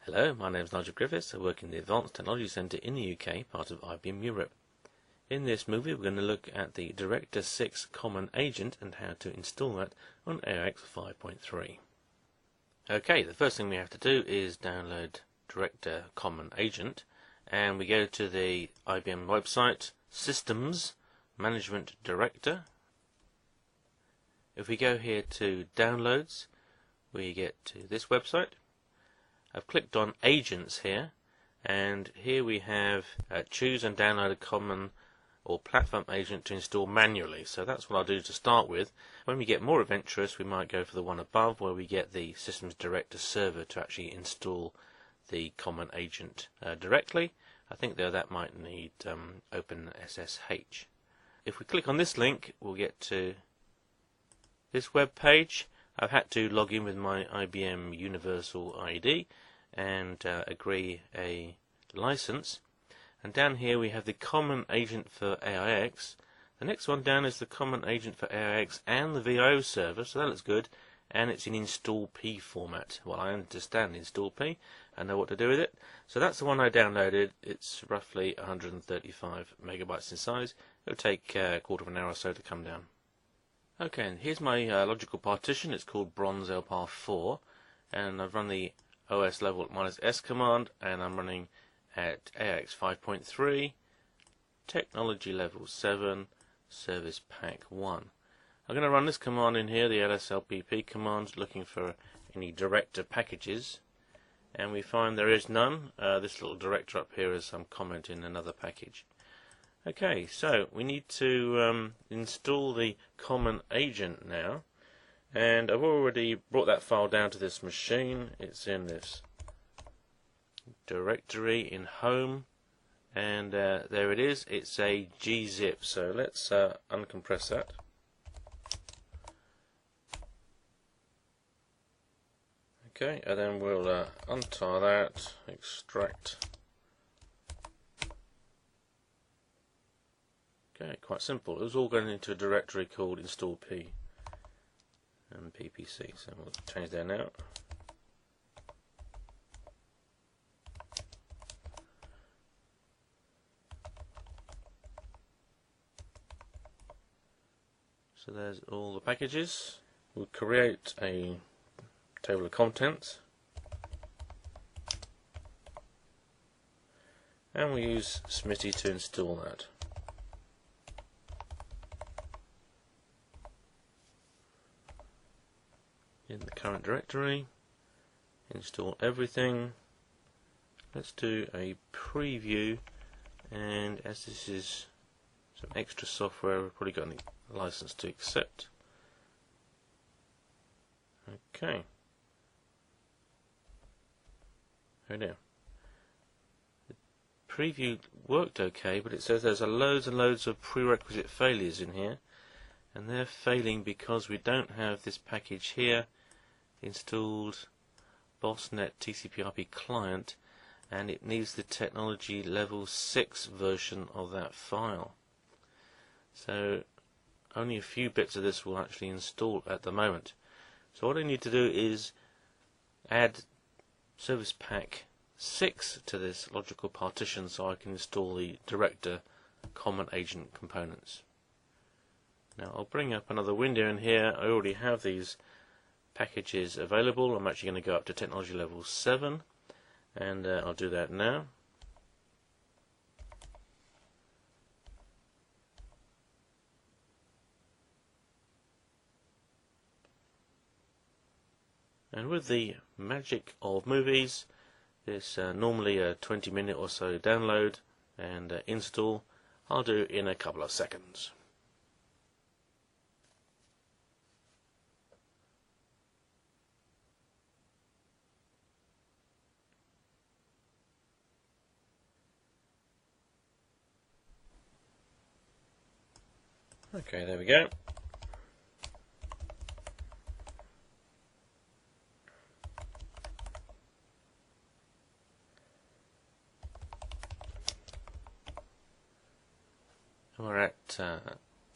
Hello, my name is Nigel Griffiths. I work in the Advanced Technology Centre in the UK, part of IBM Europe. In this movie we're going to look at the Director 6 Common Agent and how to install that on AIX 5.3. Okay, the first thing we have to do is download Director Common Agent, and we go to the IBM website, Systems, Management Director. If we go here to Downloads, we get to this website. I've clicked on Agents here, and here we have choose and download a common or platform agent to install manually. So that's what I'll do to start with. When we get more adventurous, we might go for the one above where we get the Systems Director server to actually install the common agent directly. I think though that might need OpenSSH. If we click on this link, we'll get to this web page. I've had to log in with my IBM Universal ID and agree a license. And down here we have the common agent for AIX. The next one down is the common agent for AIX and the VIO server, so that looks good. And it's in install P format. Well, I understand install P. I know what to do with it. So that's the one I downloaded. It's roughly 135 megabytes in size. It'll take a quarter of an hour or so to come down. Okay, and here's my logical partition. It's called Bronze LPAR 4, and I've run the OS level -S command, and I'm running at AIX 5.3, technology level 7, service pack 1. I'm going to run this command in here, the lslpp command, looking for any director packages, and we find there is none. This little director up here is some comment in another package. Okay, so we need to install the common agent now, and I've already brought that file down to this machine. It's in this directory in home, and there it is. It's a gzip, so let's uncompress that. Okay, and then we'll untar that, extract. Okay, quite simple. It was all going into a directory called install P and PPC, so we'll change that now. So there's all the packages. We'll create a table of contents, and we use Smitty to install that. In the current directory, install everything. Let's do a preview, and as this is some extra software, we've probably got a license to accept. Okay. Oh no. The preview worked okay, but it says there's loads and loads of prerequisite failures in here, and they're failing because we don't have this package here installed, BossNet TCP/IP client, and it needs the technology level 6 version of that file. So only a few bits of this will actually install at the moment. So what I need to do is add service pack 6 to this logical partition so I can install the director common agent components. Now I'll bring up another window in here. I already have these packages available. I'm actually going to go up to technology level 7, and I'll do that now. And with the magic of movies, this normally a 20-minute or so download and install, I'll do in a couple of seconds. Okay, there we go. We're at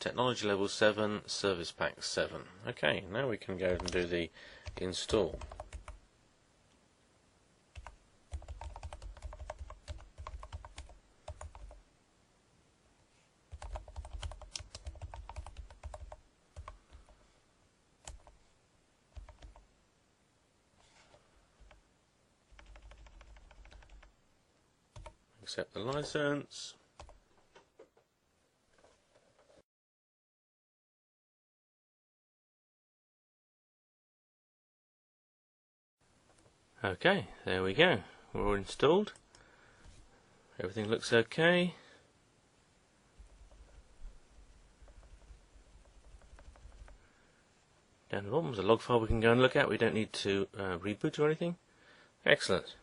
technology level 7, service pack 7. Okay, now we can go and do the install. Accept the license. Okay, there we go. We're all installed. Everything looks okay. Down the bottom is a log file we can go and look at. We don't need to reboot or anything. Excellent.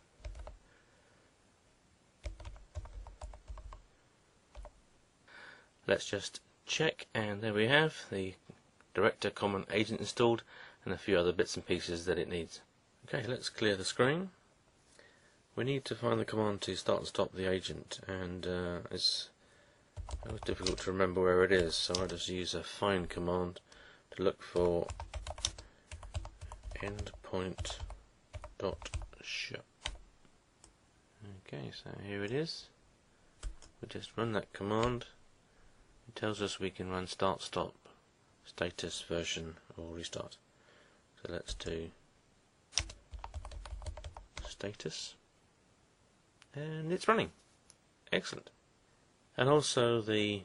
Let's just check, and there we have the Director Common Agent installed and a few other bits and pieces that it needs. Okay, let's clear the screen. We need to find the command to start and stop the agent, and it's difficult to remember where it is, so I'll just use a find command to look for endpoint.show. Okay, so here it is. We just run that command. It tells us we can run start, stop, status, version, or restart. So let's do status, and it's running. Excellent. And also the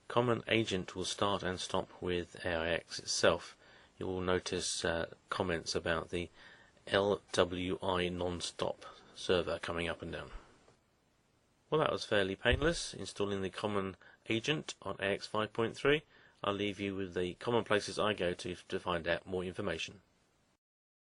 common agent will start and stop with AIX itself. You will notice comments about the LWI non-stop server coming up and down. Well, that was fairly painless, installing the common agent on AIX 5.3. I'll leave you with the common places I go to find out more information.